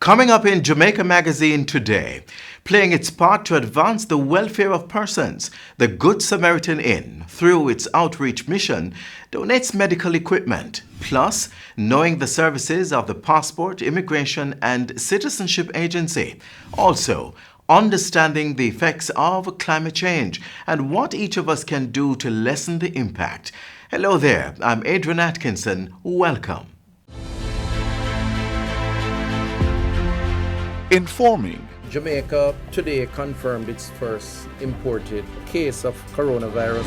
Coming up in Jamaica Magazine today, playing its part to advance the welfare of persons, the Good Samaritan Inn, through its outreach mission, donates medical equipment. Plus, knowing the services of the Passport, Immigration and Citizenship Agency. Also, understanding the effects of climate change and what each of us can do to lessen the impact. Hello there, I'm Adrian Atkinson. Welcome. Informing. Jamaica today confirmed its first imported case of coronavirus.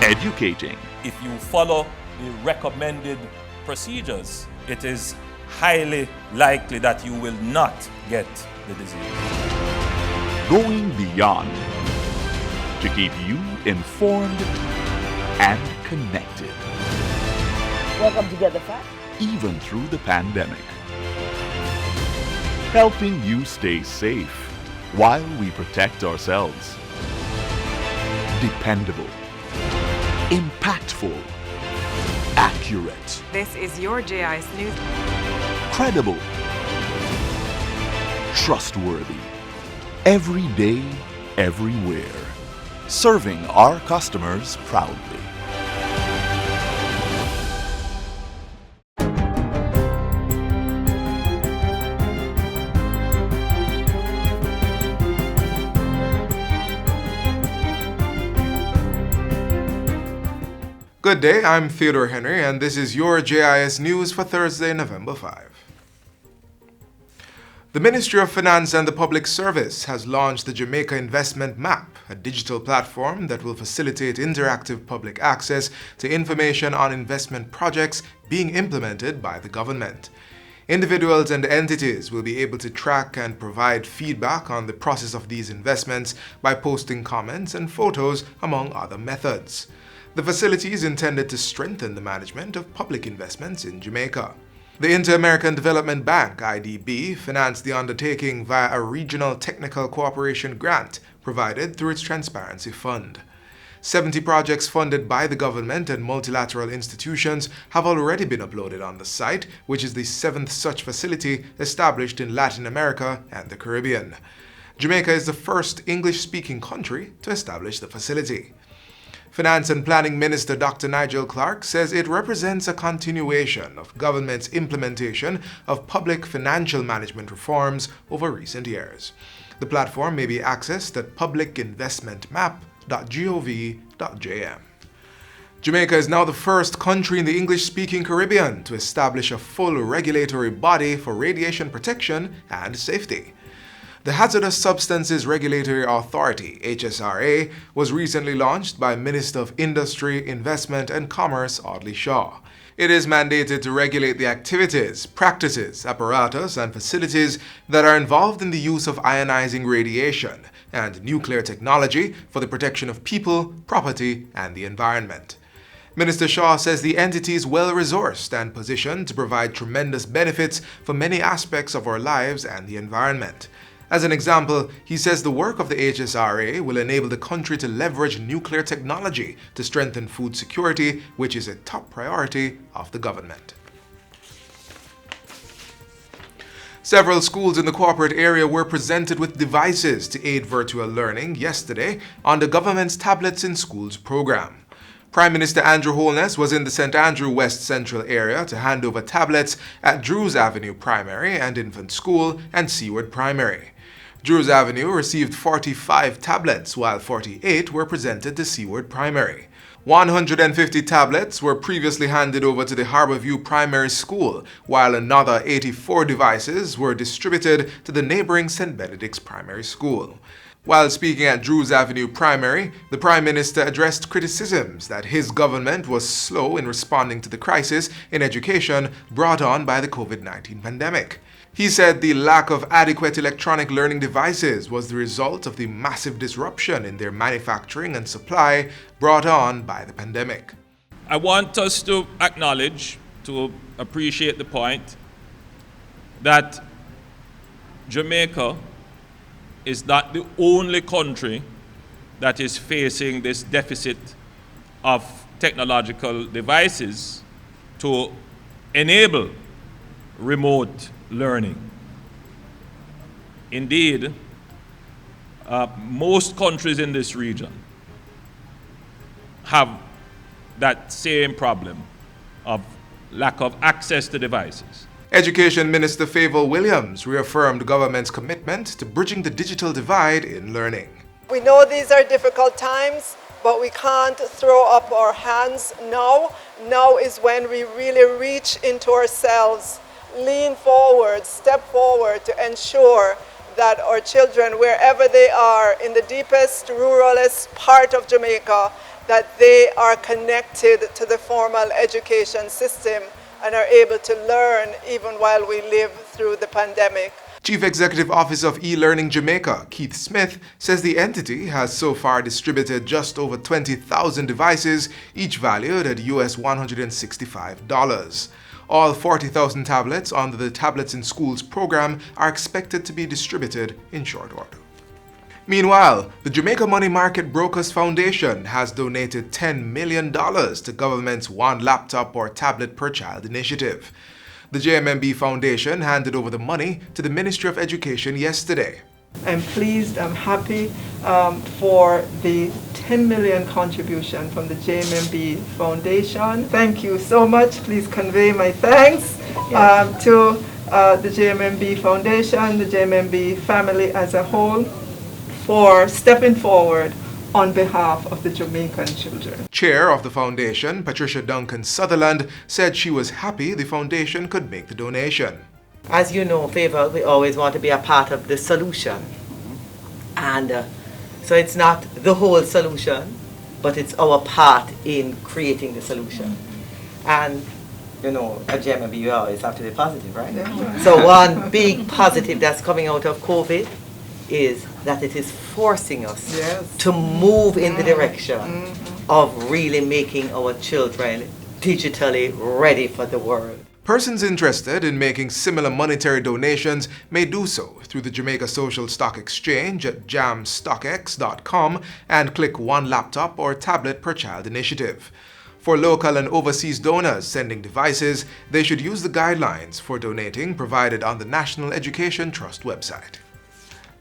Educating. If you follow the recommended procedures, it is highly likely that you will not get the disease. Going beyond to keep you informed and connected. Welcome to Get the Fact. Even through the pandemic. Helping you stay safe while we protect ourselves. Dependable. Impactful. Accurate. This is your JIS News. Credible. Trustworthy. Every day, everywhere. Serving our customers proudly. Good day, I'm Theodore Henry, and this is your JIS News for Thursday, November 5. The Ministry of Finance and the Public Service has launched the Jamaica Investment Map, a digital platform that will facilitate interactive public access to information on investment projects being implemented by the government. Individuals and entities will be able to track and provide feedback on the process of these investments by posting comments and photos, among other methods. The facility is intended to strengthen the management of public investments in Jamaica. The Inter-American Development Bank, IDB, financed the undertaking via a regional technical cooperation grant provided through its Transparency Fund. 70 projects funded by the government and multilateral institutions have already been uploaded on the site, which is the 7th such facility established in Latin America and the Caribbean. Jamaica is the first English-speaking country to establish the facility. Finance and Planning Minister Dr. Nigel Clarke says it represents a continuation of government's implementation of public financial management reforms over recent years. The platform may be accessed at publicinvestmentmap.gov.jm. Jamaica is now the first country in the English-speaking Caribbean to establish a full regulatory body for radiation protection and safety. The Hazardous Substances Regulatory Authority, HSRA, was recently launched by Minister of Industry, Investment and Commerce Audley Shaw. It is mandated to regulate the activities, practices, apparatus and facilities that are involved in the use of ionizing radiation and nuclear technology for the protection of people, property and the environment. Minister Shaw says the entity is well-resourced and positioned to provide tremendous benefits for many aspects of our lives and the environment. As an example, he says the work of the HSRA will enable the country to leverage nuclear technology to strengthen food security, which is a top priority of the government. Several schools in the corporate area were presented with devices to aid virtual learning yesterday on the government's Tablets in Schools program. Prime Minister Andrew Holness was in the St. Andrew West Central area to hand over tablets at Drews Avenue Primary and Infant School and Seaward Primary. Drews Avenue received 45 tablets, while 48 were presented to Seaward Primary. 150 tablets were previously handed over to the Harborview Primary School, while another 84 devices were distributed to the neighboring St. Benedict's Primary School. While speaking at Drews Avenue Primary, the Prime Minister addressed criticisms that his government was slow in responding to the crisis in education brought on by the COVID-19 pandemic. He said the lack of adequate electronic learning devices was the result of the massive disruption in their manufacturing and supply brought on by the pandemic. I want us to acknowledge, to appreciate the point, that Jamaica is not the only country that is facing this deficit of technological devices to enable remote learning. Indeed, most countries in this region have that same problem of lack of access to devices. Education Minister Favour Williams reaffirmed the government's commitment to bridging the digital divide in learning. We know these are difficult times, but we can't throw up our hands now. Now is when we really reach into ourselves, lean forward, step forward to ensure that our children, wherever they are, in the deepest, ruralist part of Jamaica, that they are connected to the formal education system and are able to learn even while we live through the pandemic. Chief Executive Officer of E-Learning Jamaica, Keith Smith, says the entity has so far distributed just over 20,000 devices, each valued at US $165. All 40,000 tablets under the Tablets in Schools program are expected to be distributed in short order. Meanwhile, the Jamaica Money Market Brokers Foundation has donated $10 million to government's One Laptop or Tablet per Child initiative. The JMMB Foundation handed over the money to the Ministry of Education yesterday. I'm pleased, I'm happy for the 10 million contribution from the JMMB Foundation. Thank you so much. Please convey my thanks to the JMMB Foundation, the JMMB family as a whole, for stepping forward on behalf of the Jamaican children. Chair of the foundation, Patricia Duncan Sutherland, said she was happy the foundation could make the donation. As you know, Favour, we always want to be a part of the solution. And so it's not the whole solution, but it's our part in creating the solution. And, you know, at JMMB, you always have to be positive, right? Yeah. So one big positive that's coming out of COVID is that it is forcing us to move in the direction of really making our children digitally ready for the world. Persons interested in making similar monetary donations may do so through the Jamaica Social Stock Exchange at jamstockx.com and click One Laptop or Tablet per Child initiative. For local and overseas donors sending devices, they should use the guidelines for donating provided on the National Education Trust website.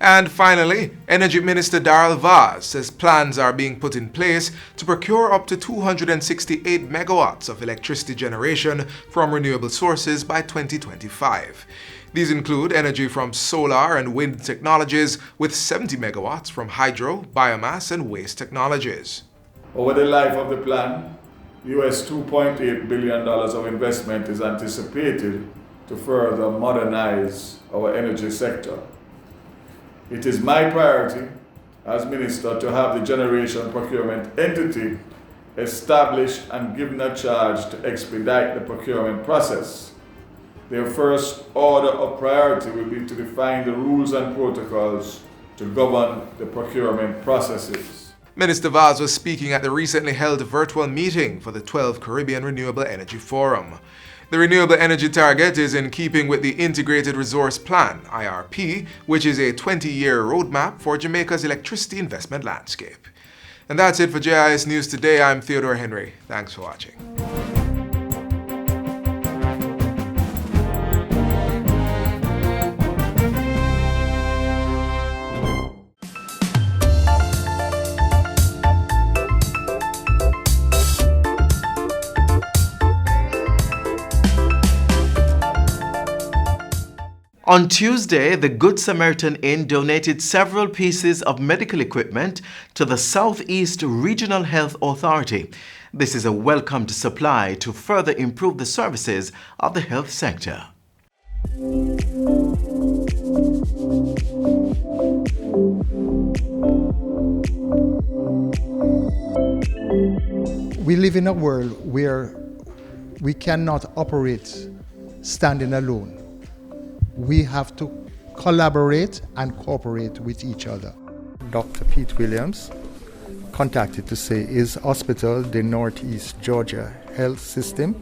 And finally, Energy Minister Darrell Vaz says plans are being put in place to procure up to 268 megawatts of electricity generation from renewable sources by 2025. These include energy from solar and wind technologies, with 70 megawatts from hydro, biomass, and waste technologies. Over the life of the plan, US $2.8 billion of investment is anticipated to further modernize our energy sector. It is my priority as Minister to have the generation procurement entity established and given a charge to expedite the procurement process. Their first order of priority will be to define the rules and protocols to govern the procurement processes. Minister Vaz was speaking at the recently held virtual meeting for the 12th Caribbean Renewable Energy Forum. The renewable energy target is in keeping with the Integrated Resource Plan, IRP, which is a 20-year roadmap for Jamaica's electricity investment landscape. And that's it for JIS News Today. I'm Theodore Henry. Thanks for watching. On Tuesday, the Good Samaritan Inn donated several pieces of medical equipment to the Southeast Regional Health Authority. This is a welcomed supply to further improve the services of the health sector. We live in a world where we cannot operate standing alone. We have to collaborate and cooperate with each other. Dr. Pete Williams contacted to say his hospital, the Northeast Georgia Health System,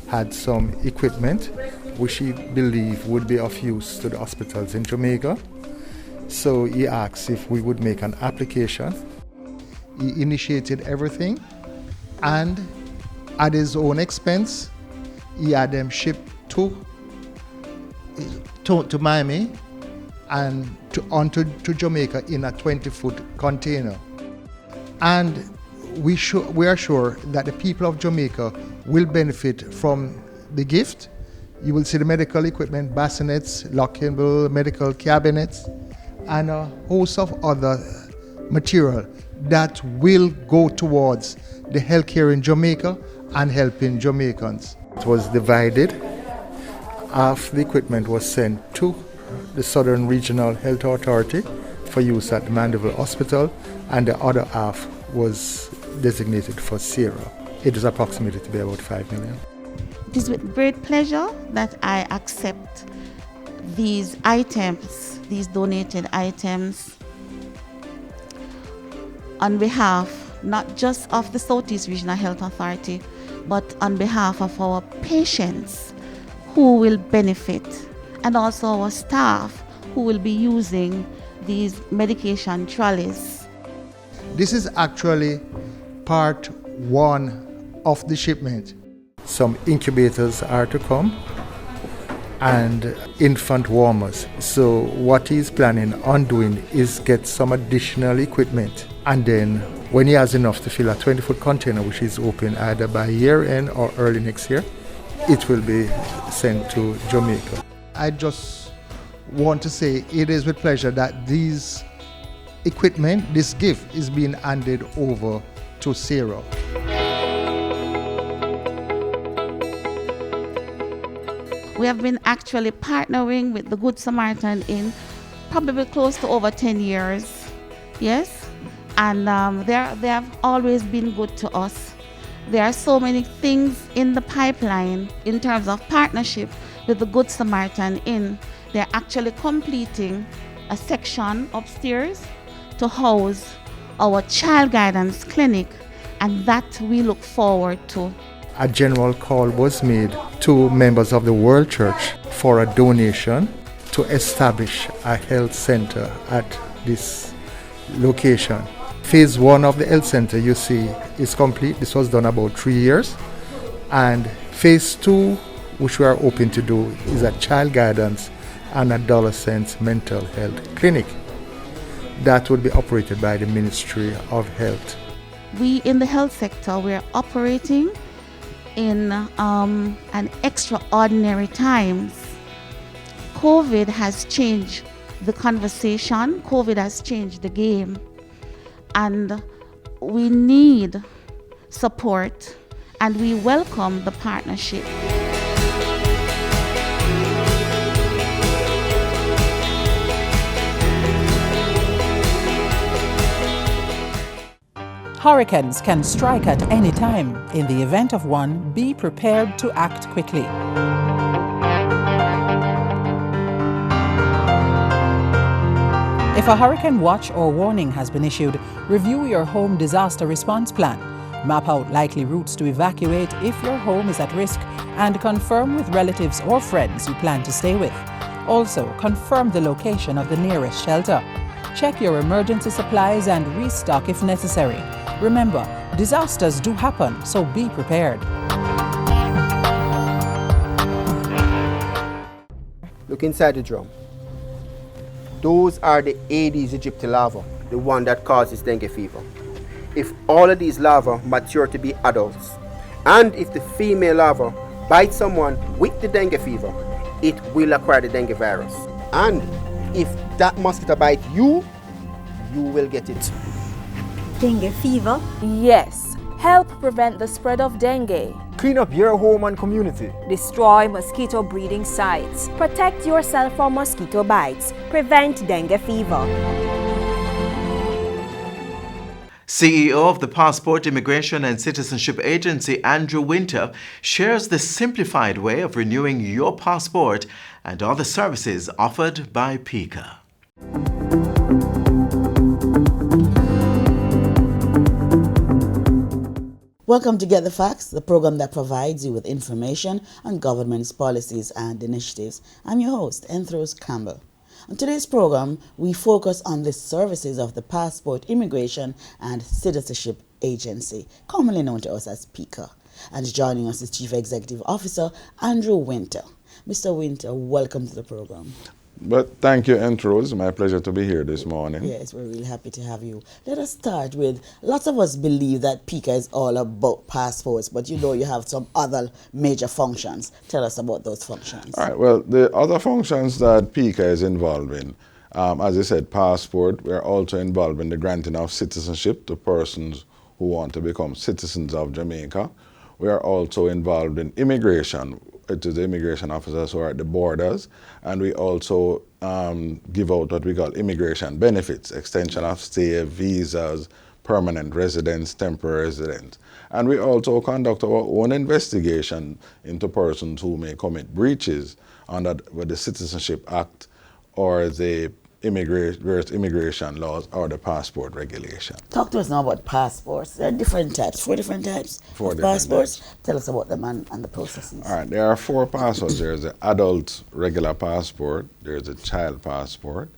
had some equipment which he believed would be of use to the hospitals in Jamaica. So he asked if we would make an application. He initiated everything, and at his own expense, he had them shipped to to Miami and onto Jamaica in a 20-foot container. And we are sure that the people of Jamaica will benefit from the gift. You will see the medical equipment, bassinets, lockable medical cabinets, and a host of other material that will go towards the healthcare in Jamaica and helping Jamaicans. It was divided. Half the equipment was sent to the Southern Regional Health Authority for use at the Mandeville Hospital, and the other half was designated for Sierra. It is approximated to be about 5 million. It is with great pleasure that I accept these items, these donated items, on behalf not just of the Southeast Regional Health Authority, but on behalf of our patients who will benefit, and also our staff who will be using these medication trolleys. This is actually part one of the shipment. Some incubators are to come and infant warmers. So what he's planning on doing is get some additional equipment, and then when he has enough to fill a 20-foot container, which is open either by year end or early next year, it will be sent to Jamaica. I just want to say it is with pleasure that these equipment, this gift, is being handed over to Sarah. We have been actually partnering with the Good Samaritan in probably close to over 10 years, yes? And they have always been good to us. There are so many things in the pipeline in terms of partnership with the Good Samaritan Inn. They're actually completing a section upstairs to house our child guidance clinic, and that we look forward to. A general call was made to members of the World Church for a donation to establish a health center at this location. Phase 1 of the health center, you see, is complete. This was done about 3 years. And phase 2, which we are hoping to do, is a child guidance and adolescent mental health clinic that would be operated by the Ministry of Health. We in the health sector, we're operating in an extraordinary times. COVID has changed the conversation. COVID has changed the game. And we need support, and we welcome the partnership. Hurricanes can strike at any time. In the event of one, be prepared to act quickly. If a hurricane watch or warning has been issued, review your home disaster response plan. Map out likely routes to evacuate if your home is at risk, and confirm with relatives or friends you plan to stay with. Also, confirm the location of the nearest shelter. Check your emergency supplies and restock if necessary. Remember, disasters do happen, so be prepared. Look inside the drum. Those are the Aedes aegypti larvae, the one that causes dengue fever. If all of these larvae mature to be adults, and if the female larva bites someone with the dengue fever, it will acquire the dengue virus. And if that mosquito bites you, you will get it. Dengue fever? Yes. Help prevent the spread of dengue. Clean up your home and community. Destroy mosquito breeding sites. Protect yourself from mosquito bites. Prevent dengue fever. CEO of the Passport, Immigration and Citizenship Agency, Andrew Winter, shares the simplified way of renewing your passport and other services offered by PICA. Welcome to Get the Facts, the program that provides you with information on government's policies and initiatives. I'm your host, Enthros Campbell. On today's program, we focus on the services of the Passport, Immigration and Citizenship Agency, commonly known to us as PICA. And joining us is Chief Executive Officer Andrew Winter. Mr. Winter, welcome to the program. But thank you, Entro. It's my pleasure to be here this morning. Yes, we're really happy to have you. Let us start with, lots of us believe that PICA is all about passports, but you have some other major functions. Tell us about those functions. All right, well, the other functions that PICA is involved in, as I said, passport, we're also involved in the granting of citizenship to persons who want to become citizens of Jamaica. We are also involved in immigration, to the immigration officers who are at the borders, and we also give out what we call immigration benefits, extension of stay, visas, permanent residence, temporary residence. And we also conduct our own investigation into persons who may commit breaches under the Citizenship Act or the immigration laws or the passport regulation. Talk to us now about passports. There are different types, 4 different types of passports. Tell us about them and the processes. All right, there are 4 passports. There's the adult regular passport, there's a child passport,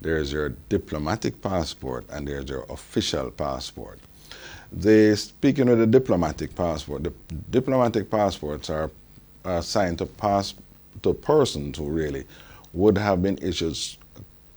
there's your diplomatic passport, and there's your official passport. Speaking of the diplomatic passport, the diplomatic passports are assigned to persons who really would have been issued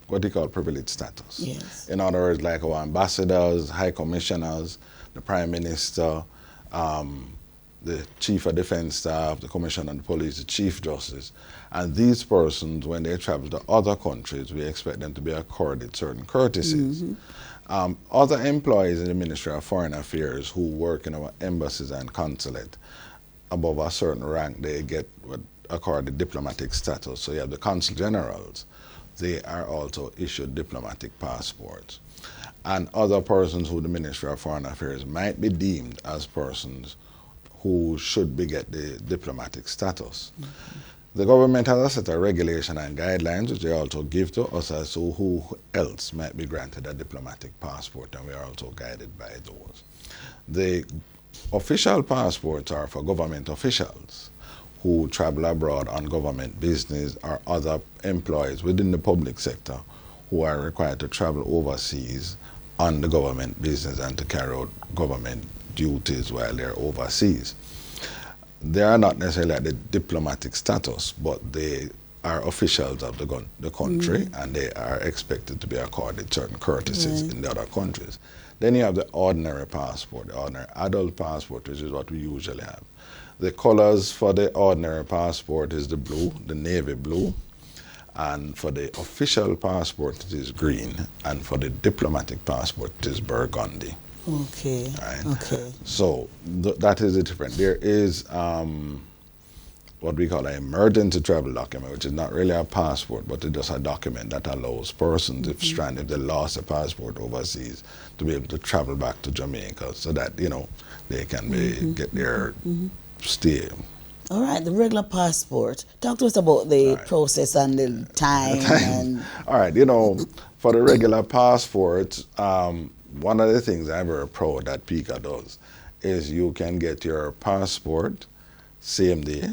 what they call privileged status. Yes. In other words, like our ambassadors, high commissioners, the prime minister, the chief of defense staff, the commissioner of the police, the chief justice. And these persons, when they travel to other countries, we expect them to be accorded certain courtesies. Mm-hmm. Other employees in the Ministry of Foreign Affairs who work in our embassies and consulate, above a certain rank, they get what accorded diplomatic status. So you have the consul generals. They are also issued diplomatic passports. And other persons who the Ministry of Foreign Affairs might be deemed as persons who should get the diplomatic status. Mm-hmm. The government has a set of regulation and guidelines which they also give to us as to who else might be granted a diplomatic passport, and we are also guided by those. The official passports are for government officials who travel abroad on government business or other employees within the public sector who are required to travel overseas on the government business and to carry out government duties while they're overseas. They are not necessarily at the diplomatic status, but they are officials of the country, and they are expected to be accorded certain courtesies in the other countries. Then you have the ordinary passport, the ordinary adult passport, which is what we usually have. The colors for the ordinary passport is the blue, the navy blue, and for the official passport it is green, and for the diplomatic passport it is burgundy. Okay. Right? Okay. So that is the difference. There is what we call an emergency travel document, which is not really a passport, but it's just a document that allows persons, if stranded, if they lost a passport overseas, to be able to travel back to Jamaica so that, they can get their stay. All right, the regular passport. Talk to us about the process and the time. All right, for the regular passport, one of the things I'm very proud that PICA does is you can get your passport same day,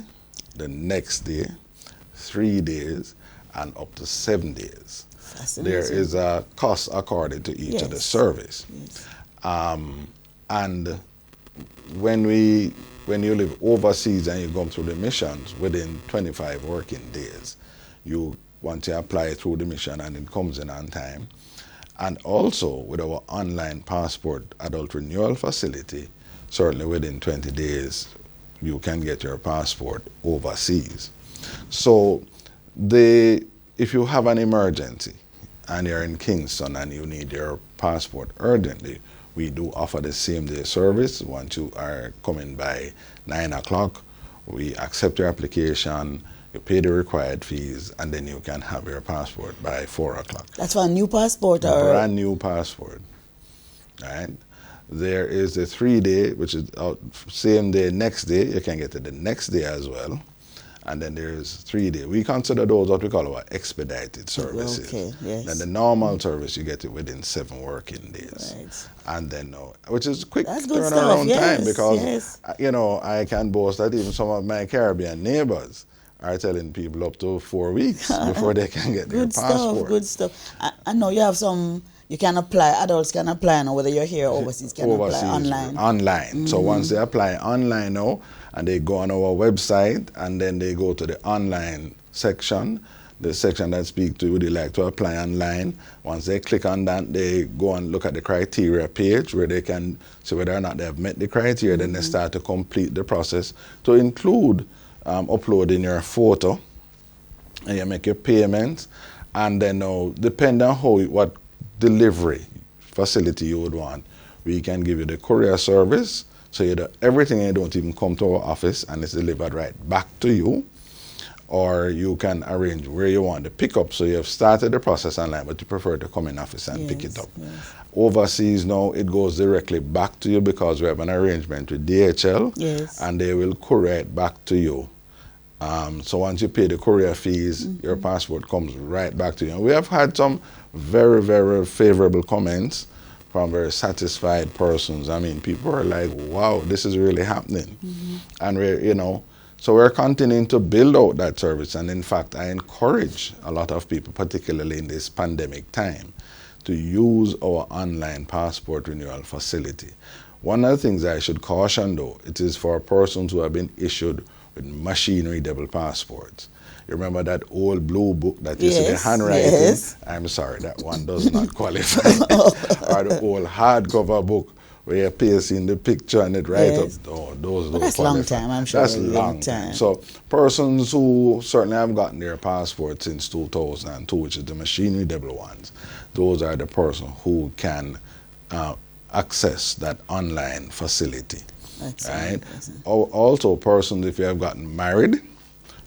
the next day, 3 days, and up to 7 days. There is a cost according to each of the service. Yes. And when you live overseas and you go through the missions, within 25 working days, once you apply through the mission and it comes in on time. And also with our online passport adult renewal facility, certainly within 20 days, you can get your passport overseas. So if you have an emergency and you're in Kingston and you need your passport urgently, we do offer the same day service. Once you are coming by 9 o'clock, we accept your application, you pay the required fees, and then you can have your passport by 4 o'clock. That's for a new passport? A brand new passport. Right? There is a 3-day, which is same day, next day. You can get it the next day as well. And then there's 3 days. We consider those what we call our expedited services. Okay, yes. Then the normal service, you get it within 7 working days. Right. And then, which is quick turnaround time because, I can boast that even some of my Caribbean neighbors are telling people up to 4 weeks before they can get their passport. Good stuff. I know you have some You can apply, adults can apply now, whether you're here or overseas, can apply online. Online. So once they apply online now, and they go on our website, and then they go to the online section, the section that speaks to would you like to apply online. Once they click on that, they go and look at the criteria page where they can see whether or not they have met the criteria. Then they start to complete the process to include uploading your photo, and you make your payments, and then depending on what delivery facility you would want, we can give you the courier service, so everything you don't even come to our office and it's delivered right back to you. Or you can arrange where you want the pickup, so you have started the process online, but you prefer to come in office and pick it up. Yes. Overseas now, it goes directly back to you because we have an arrangement with DHL, and they will courier it back to you. So once you pay the courier fees, your passport comes right back to you. And we have had some very, very favorable comments from very satisfied persons. I mean, people are like, wow, this is really happening. And we're, so we're continuing to build out that service. And in fact, I encourage a lot of people, particularly in this pandemic time, to use our online passport renewal facility. One of the things I should caution though, it is for persons who have been issued with machine-readable passports. You remember that old blue book that you see the handwriting? Yes. I'm sorry, that one does not qualify. Or the old hardcover book where you paste in the picture and it right up. Oh, those don't That's qualify. long time, I'm sure. That's long time. So persons who certainly have gotten their passport since 2002, which is the machine-readable ones, those are the persons who can access that online facility. Right? Also, persons, if you have gotten married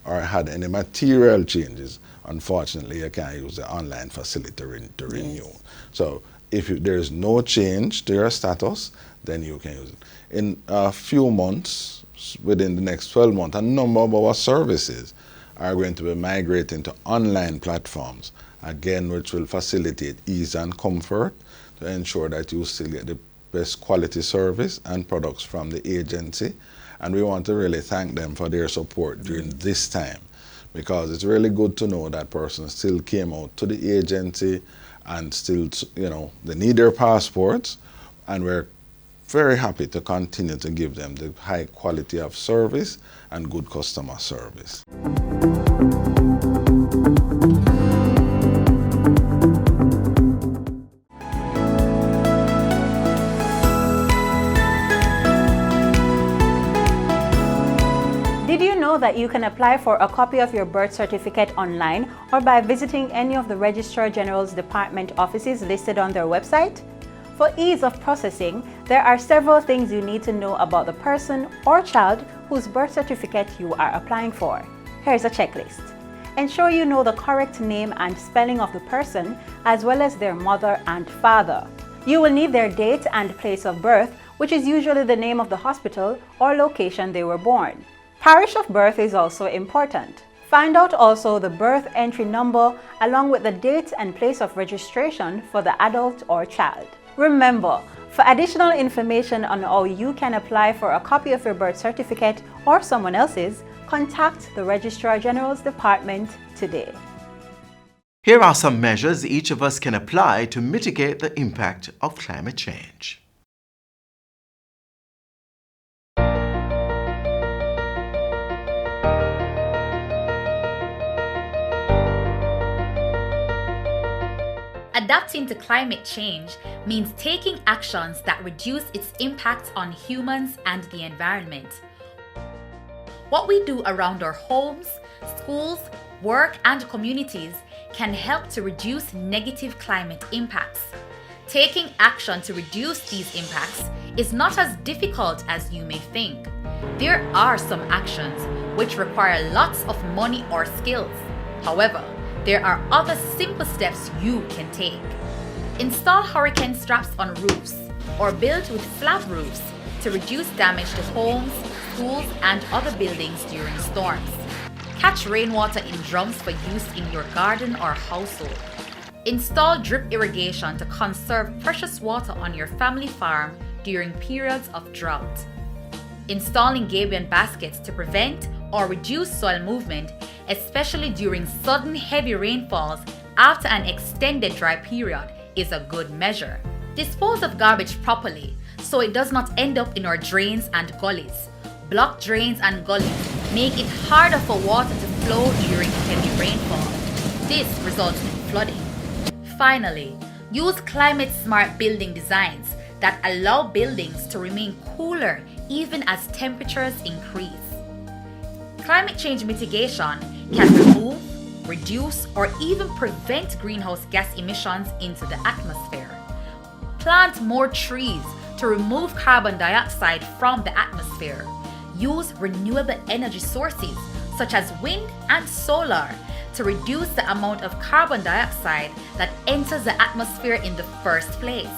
or had any material changes, unfortunately, you can't use the online facility to renew. So if there is no change to your status, then you can use it. In a few months, within the next 12 months, a number of our services are going to be migrating to online platforms, again, which will facilitate ease and comfort to ensure that you still get the best quality service and products from the agency. And we want to really thank them for their support during this time, because it's really good to know that persons still came out to the agency and still, they need their passports, and we're very happy to continue to give them the high quality of service and good customer service. That you can apply for a copy of your birth certificate online or by visiting any of the Registrar General's Department offices listed on their website? For ease of processing, there are several things you need to know about the person or child whose birth certificate you are applying for. Here's a checklist. Ensure you know the correct name and spelling of the person, as well as their mother and father. You will need their date and place of birth, which is usually the name of the hospital or location they were born. Parish of birth is also important. Find out also the birth entry number along with the date and place of registration for the adult or child. Remember, for additional information on how you can apply for a copy of your birth certificate or someone else's, contact the Registrar General's Department today. Here are some measures each of us can apply to mitigate the impact of climate change. Adapting to climate change means taking actions that reduce its impact on humans and the environment. What we do around our homes, schools, work, and communities can help to reduce negative climate impacts. Taking action to reduce these impacts is not as difficult as you may think. There are some actions which require lots of money or skills. However, there are other simple steps you can take. Install hurricane straps on roofs or build with flat roofs to reduce damage to homes, schools, and other buildings during storms. Catch rainwater in drums for use in your garden or household. Install drip irrigation to conserve precious water on your family farm during periods of drought. Installing gabion baskets to prevent or reduce soil movement, especially during sudden heavy rainfalls after an extended dry period, is a good measure. Dispose of garbage properly so it does not end up in our drains and gullies. Blocked drains and gullies make it harder for water to flow during heavy rainfall. This results in flooding. Finally, use climate-smart building designs that allow buildings to remain cooler even as temperatures increase. Climate change mitigation can remove, reduce, or even prevent greenhouse gas emissions into the atmosphere. Plant more trees to remove carbon dioxide from the atmosphere. Use renewable energy sources such as wind and solar to reduce the amount of carbon dioxide that enters the atmosphere in the first place.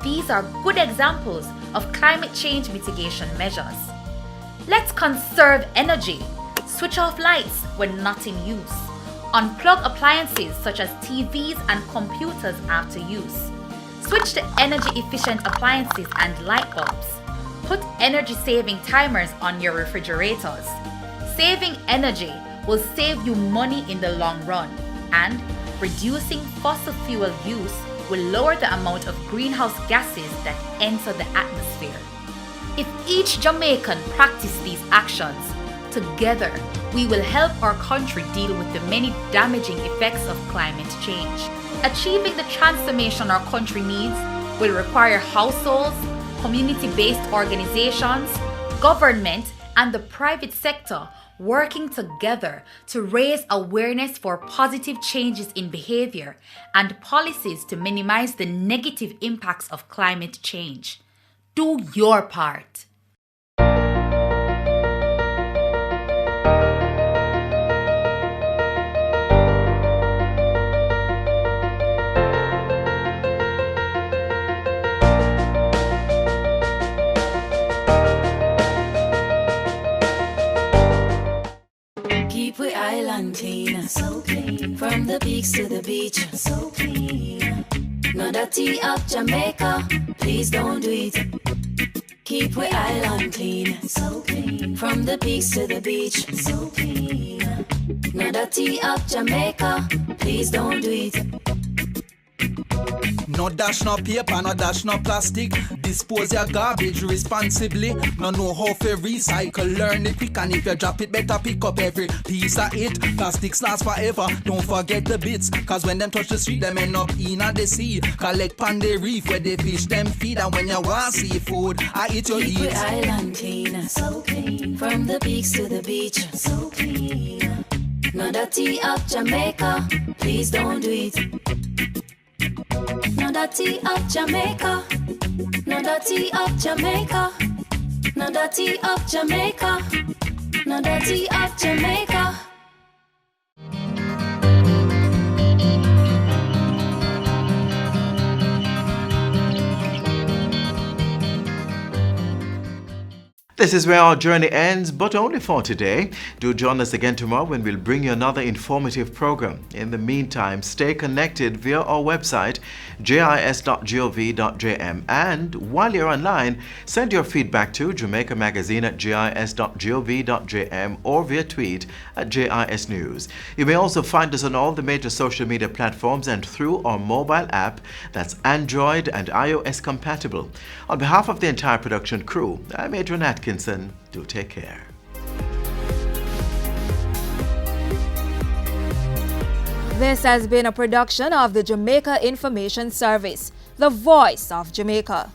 These are good examples of climate change mitigation measures. Let's conserve energy. Switch off lights when not in use. Unplug appliances such as TVs and computers after use. Switch to energy-efficient appliances and light bulbs. Put energy-saving timers on your refrigerators. Saving energy will save you money in the long run, and reducing fossil fuel use will lower the amount of greenhouse gases that enter the atmosphere. If each Jamaican practices these actions, together we will help our country deal with the many damaging effects of climate change. Achieving the transformation our country needs will require households, community-based organizations, government, and the private sector working together to raise awareness for positive changes in behavior and policies to minimize the negative impacts of climate change. Do your part. Keep we island clean, so clean. From the peaks to the beach, so clean. No dirty up Jamaica, please don't do it. Keep we island clean, so clean. From the peaks to the beach, so clean. No dirty up Jamaica, please don't do it. No dash no paper, no dash no plastic. Dispose your garbage responsibly. No know how to recycle, learn it quick. And if you drop it, better pick up every piece of it. Plastics last forever, don't forget the bits. Cause when them touch the street, them end up in the sea. Collect pan the reef where they fish them feed. And when you want seafood, I eat your Keep eat. we island clean, so clean. From the peaks to the beach, so clean. No dirty up Jamaica, please don't do it. No dirty up Jamaica, no dirty up Jamaica, no dirty up Jamaica, no dirty up Jamaica. This is where our journey ends, but only for today. Do join us again tomorrow when we'll bring you another informative program. In the meantime, stay connected via our website, jis.gov.jm. And while you're online, send your feedback to Jamaica Magazine at jis.gov.jm or via tweet at JIS News. You may also find us on all the major social media platforms and through our mobile app that's Android and iOS compatible. On behalf of the entire production crew, I'm Adrian Atkinson. Do take care. This has been a production of the Jamaica Information Service, the voice of Jamaica.